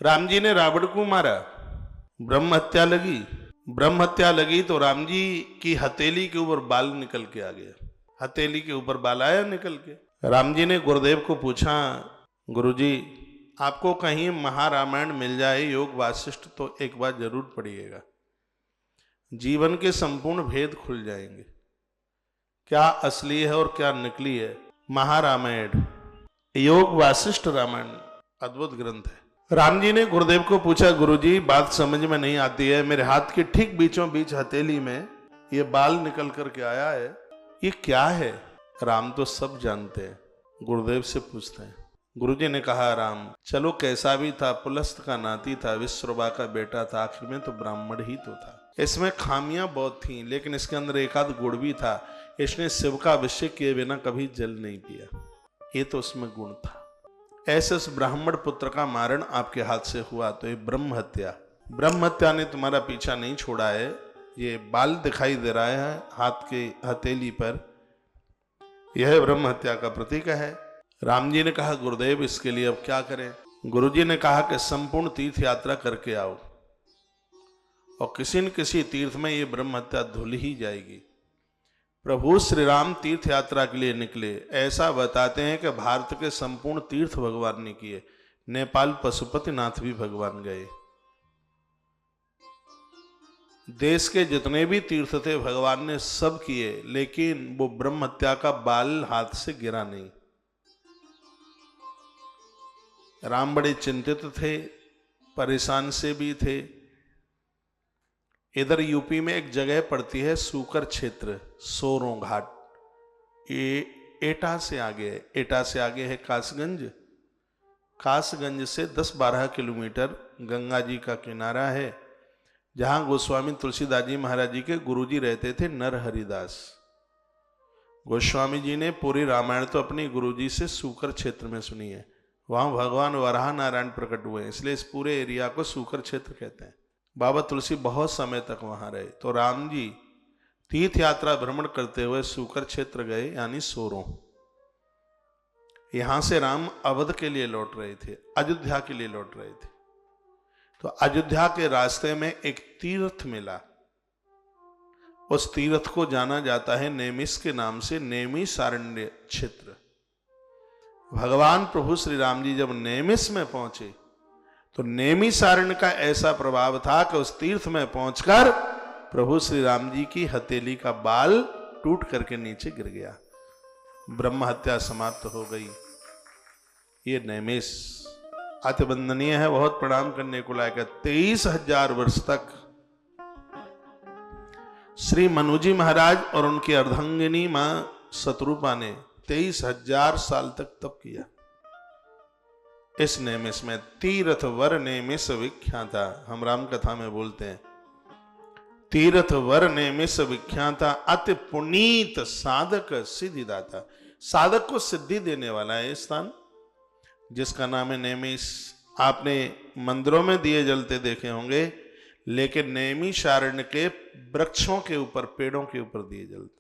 राम जी ने रावण को मारा, ब्रह्म हत्या लगी। ब्रह्म हत्या लगी तो राम जी की हथेली के ऊपर बाल निकल के आ गया। हथेली के ऊपर बाल आया निकल के। राम जी ने गुरुदेव को पूछा, गुरुजी आपको कहीं महारामायण मिल जाए योग वासिष्ठ तो एक बार जरूर पढ़िएगा, जीवन के संपूर्ण भेद खुल जाएंगे, क्या असली है और क्या नकली है। महारामायण योग वासिष्ठ रामायण अद्भुत ग्रंथ है। राम जी ने गुरुदेव को पूछा, गुरुजी बात समझ में नहीं आती है, मेरे हाथ के ठीक बीचों बीच हथेली में ये बाल निकल करके आया है, ये क्या है। राम तो सब जानते हैं, गुरुदेव से पूछते हैं। गुरुजी ने कहा, राम चलो कैसा भी था, पुलस्त का नाती था, विश्वरूपा का बेटा था, आखिर में तो ब्राह्मण ही तो था। इसमें खामियां बहुत थीं, लेकिन इसके अंदर एक आध गुण भी था। इसने शिव का अभिषेक किए बिना कभी जल नहीं पिया, ये तो उसमें गुण था। ऐसे उस ब्राह्मण पुत्र का मारण आपके हाथ से हुआ तो ये ब्रह्म हत्या ने तुम्हारा पीछा नहीं छोड़ा है। ये बाल दिखाई दे रहा है हाथ के हथेली पर, यह ब्रह्म हत्या का प्रतीक है। राम जी ने कहा, गुरुदेव इसके लिए अब क्या करें। गुरुजी ने कहा कि संपूर्ण तीर्थ यात्रा करके आओ और किसी न किसी तीर्थ में ये ब्रह्म हत्या धुल ही जाएगी। प्रभु श्री राम तीर्थ यात्रा के लिए निकले। ऐसा बताते हैं कि भारत के संपूर्ण तीर्थ भगवान ने किए, नेपाल पशुपतिनाथ भी भगवान गए। देश के जितने भी तीर्थ थे भगवान ने सब किए, लेकिन वो ब्रह्म हत्या का बाल हाथ से गिरा नहीं। राम बड़े चिंतित थे, परेशान से भी थे। इधर यूपी में एक जगह पड़ती है सूकर क्षेत्र, सोरों घाट, ये एटा से आगे है। एटा से आगे है कासगंज। कासगंज से 10-12 किलोमीटर गंगा जी का किनारा है, जहां गोस्वामी तुलसीदास जी महाराज जी के गुरुजी रहते थे, नरहरिदास गोस्वामी जी ने पूरी रामायण तो अपने गुरुजी से सूकर क्षेत्र में सुनी है। वहां भगवान वराह नारायण प्रकट हुए, इसलिए इस पूरे एरिया को सूकर क्षेत्र कहते हैं। बाबा तुलसी बहुत समय तक वहां रहे। तो राम जी तीर्थ यात्रा भ्रमण करते हुए सूकर क्षेत्र गए, यानी सोरों। यहां से राम अवध के लिए लौट रहे थे, अयोध्या के लिए लौट रहे थे। तो अयोध्या के रास्ते में एक तीर्थ मिला। उस तीर्थ को जाना जाता है नेमिष के नाम से, नेमिषारण्य क्षेत्र। भगवान प्रभु श्री राम जी जब नेमिष में पहुंचे तो नेमिषारण्य का ऐसा प्रभाव था कि उस तीर्थ में पहुंचकर प्रभु श्री राम जी की हथेली का बाल टूट करके नीचे गिर गया, ब्रह्म हत्या समाप्त हो गई। ये नैमिष अति वंदनीय है, बहुत प्रणाम करने को लायक है। 23,000 वर्ष तक श्री मनुजी महाराज और उनकी अर्धांगिनी मां शत्रुपा ने 23,000 साल तक तप किया। इस नेमिष में तीर्थ वर नेमिष विख्याता, हम राम कथा में बोलते हैं, तीर्थ वर नेमिष विख्याता, अति पुनीत साधक सिद्धिदाता। साधक को सिद्धि देने वाला है स्थान, जिसका नाम है नेमिष। आपने मंदिरों में दिए जलते देखे होंगे, लेकिन नैमिषारण्य के वृक्षों के ऊपर, पेड़ों के ऊपर दिए जलते।